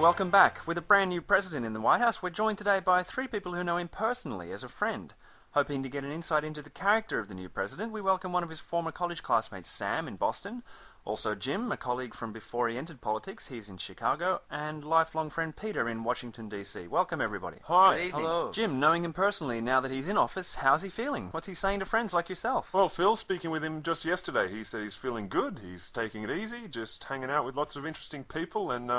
welcome back. With a brand new president in the White House, we're joined today by three people who know him personally as a friend. Hoping to get an insight into the character of the new president, we welcome one of his former college classmates, Sam, in Boston. Also Jim, a colleague from before he entered politics, he's in Chicago, and lifelong friend Peter in Washington, D.C. Welcome, everybody. Hi. Good evening. Hello. Jim, knowing him personally now that he's in office, how's he feeling? What's he saying to friends like yourself? Well, Phil, speaking with him just yesterday, he said he's feeling good, he's taking it easy, just hanging out with lots of interesting people, and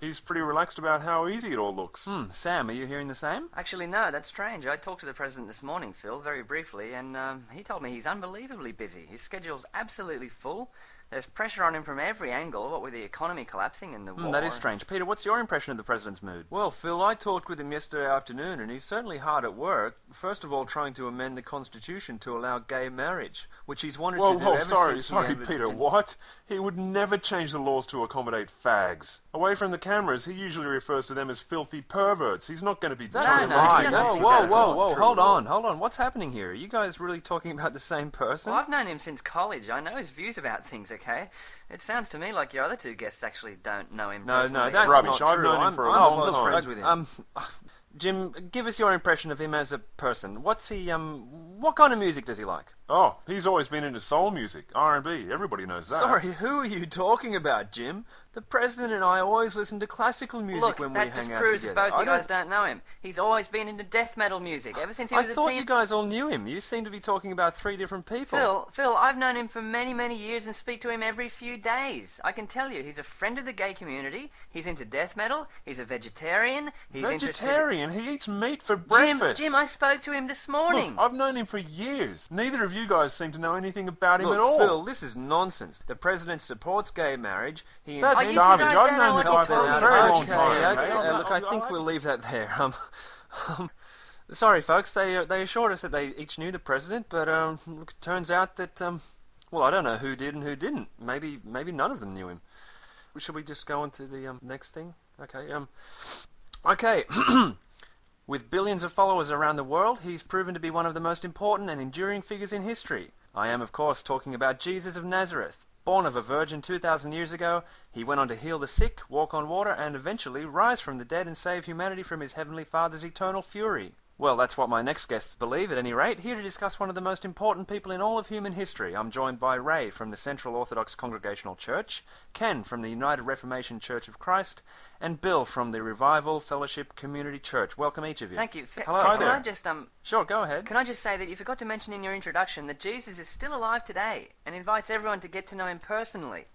he's pretty relaxed about how easy it all looks. Sam, are you hearing the same? Actually, no, that's strange. I talked to the president this morning, Phil, very briefly, and he told me he's unbelievably busy. His schedule's absolutely full. There's pressure on him from every angle, what with the economy collapsing and the war. That is strange. Peter, what's your impression of the president's mood? Well, Phil, I talked with him yesterday afternoon, and he's certainly hard at work. First of all, trying to amend the Constitution to allow gay marriage, which he's wanted to do ever since Sorry, Peter, what? He would never change the laws to accommodate fags. Away from the cameras, he usually refers to them as filthy perverts. He's not going to be... That's No, right. he doesn't Whoa, hold on. What's happening here? Are you guys really talking about the same person? Well, I've known him since college. I know his views about things, okay? It sounds to me like your other two guests actually don't know him personally. No, that's Rubbish. not I've true. known him for a I'm long just time. friends with him. Jim, give us your impression of him as a person. What's he, what kind of music does he like? Oh, he's always been into soul music, R&B, everybody knows that. Sorry, who are you talking about, Jim? The president and I always listen to classical music Look, when we that hang just out proves together. that both you guys don't know him. He's always been into death metal music, ever since he I was a thought teen. you guys all knew him. You seem to be talking about three different people. Phil, I've known him for many, many years and speak to him every few days. I can tell you, he's a friend of the gay community, he's into death metal, he's a vegetarian, he's Vegetarian? He eats meat for breakfast. Jim, I spoke to him this morning. Look, I've known him for years. Neither of you guys seem to know anything about him Look, at all. Phil, this is nonsense. The president supports gay marriage. He That's intends- garbage. guys I've don't known know the what guy you're for a talking very about. long Okay, time. Okay, look, I think we'll leave that there. Sorry, folks. They assured us that they each knew the president, but look, it turns out that well, I don't know who did and who didn't. Maybe none of them knew him. Shall we just go on to the next thing? Okay. Okay. With billions of followers around the world, he's proven to be one of the most important and enduring figures in history. I am, of course, talking about Jesus of Nazareth. Born of a virgin 2,000 years ago, he went on to heal the sick, walk on water, and eventually rise from the dead and save humanity from his heavenly Father's eternal fury. Well, that's what my next guests believe, at any rate. Here to discuss one of the most important people in all of human history, I'm joined by Ray from the Central Orthodox Congregational Church, Ken from the United Reformation Church of Christ, and Bill from the Revival Fellowship Community Church. Welcome, each of you. Thank you. Hello. Can there. I just Sure, go ahead. Can I just say that you forgot to mention in your introduction that Jesus is still alive today and invites everyone to get to know him personally.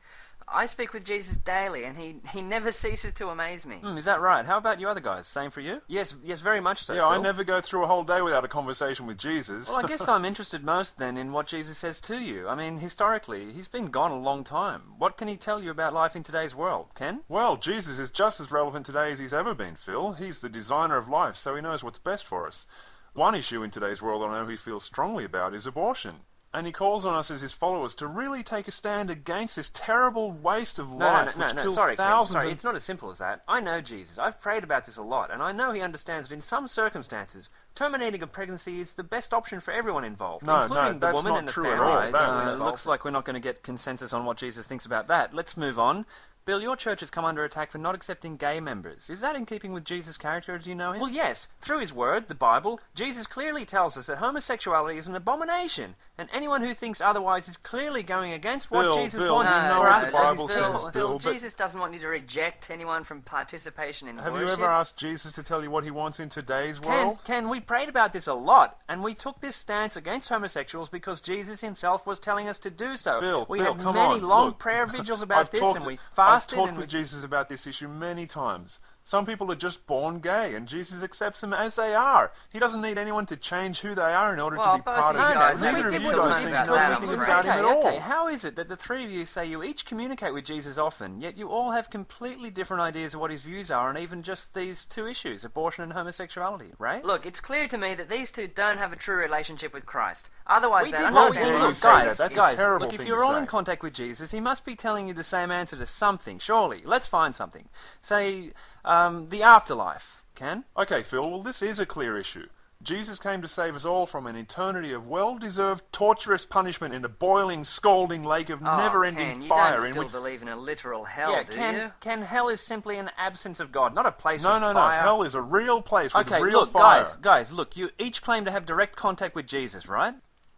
I speak with Jesus daily, and he never ceases to amaze me. Is that right? How about you other guys? Same for you? Yes, very much so. Yeah, Phil. I never go through a whole day without a conversation with Jesus. Well, I guess I'm interested most then in what Jesus says to you. I mean, historically, he's been gone a long time. What can he tell you about life in today's world, Ken? Well, Jesus is just as relevant today as he's ever been, Phil. He's the designer of life, so he knows what's best for us. One issue in today's world I know he feels strongly about is abortion. And he calls on us as his followers to really take a stand against this terrible waste of life which kills Sorry, Ken, thousands sorry, of... it's not as simple as that. I know Jesus. I've prayed about this a lot, and I know he understands that in some circumstances, terminating a pregnancy is the best option for everyone involved, No, including the that's woman not and the true at family. all. No, Looks like we're not going to get consensus on what Jesus thinks about that. Let's move on. Bill, your church has come under attack for not accepting gay members. Is that in keeping with Jesus' character as you know him? Well, yes. Through his word, the Bible, Jesus clearly tells us that homosexuality is an abomination, and anyone who thinks otherwise is clearly going against what Jesus wants you know for what us the as Bible his says, people. Bill, but- Jesus doesn't want you to reject anyone from participation in Have worship. you ever asked Jesus to tell you what he wants in today's world? Ken, we prayed about this a lot, and we took this stance against homosexuals because Jesus himself was telling us to do so. Bill, we Bill, had come many on. long Look, prayer vigils about I've this, talked- and we fasted. I've talked and with we... Jesus about this issue many times. Some people are just born gay, and Jesus accepts them as they are. He doesn't need anyone to change who they are in order Well, to be both part of of you it. guys- Neither we of did you talk guys seem to about know that, anything I'm about afraid. him at all. Okay, how is it that the three of you say you each communicate with Jesus often, yet you all have completely different ideas of what his views are on even just these two issues, abortion and homosexuality, right? Look, it's clear to me that these two don't have a true relationship with Christ. Otherwise, We they did understand what we did. you Look, say guys, that? That's a terrible look, if thing you're to all say. in contact with Jesus, he must be telling you the same answer to something, surely. Let's find something. Say, the afterlife, Ken? Okay, Phil, well, this is a clear issue. Jesus came to save us all from an eternity of well-deserved, torturous punishment in a boiling, scalding lake of Ken, never-ending you fire. don't in still which... believe in a literal hell, Yeah, do Ken, you? Ken, hell is simply an absence of God, not a place No, with no, no. fire. Hell is a real place with Okay, real look, fire. guys, look, you each claim to have direct contact with Jesus, right?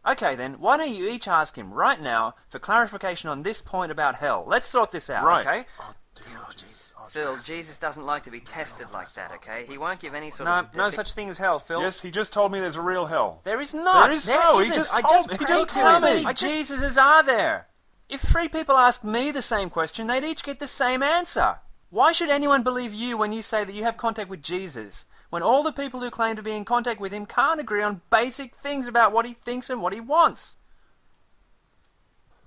Okay then, why don't you each ask him right now for clarification on this point about hell? Let's sort this out, Right. okay? Oh, Jesus. Oh, Phil, Jesus doesn't like to be tested like that, okay? He won't give any sort No, of... no such thing as hell, Phil. Yes, he just told me there's a real hell. There is not. There is There so. He isn't. just I told just me. He prayed just to told him. me. How many Jesuses are there? If 3 people ask me the same question, they'd each get the same answer. Why should anyone believe you when you say that you have contact with Jesus, when all the people who claim to be in contact with him can't agree on basic things about what he thinks and what he wants?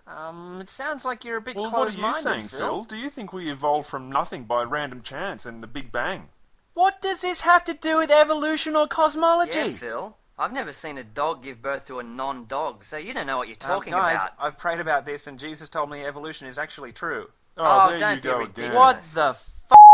It sounds like you're a bit Well, what are you close-minded, saying, Phil? Do you think we evolved from nothing by random chance and the Big Bang? What does this have to do with evolution or cosmology? Yeah, Phil. I've never seen a dog give birth to a non-dog, so you don't know what you're talking guys, about. I've prayed about this and Jesus told me evolution is actually true. Oh, there don't you be go ridiculous. again. What the f***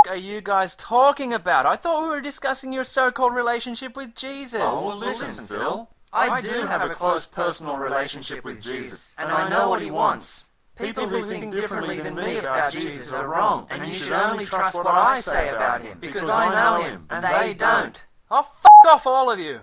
are you guys talking about? I thought we were discussing your so-called relationship with Jesus. Oh, well, listen, Phil. I do have a close personal relationship with Jesus, and I know what he wants. People who think differently than me about Jesus are wrong, and you should only trust what I say about him, because I know him, and they don't. Oh, f*** off all of you!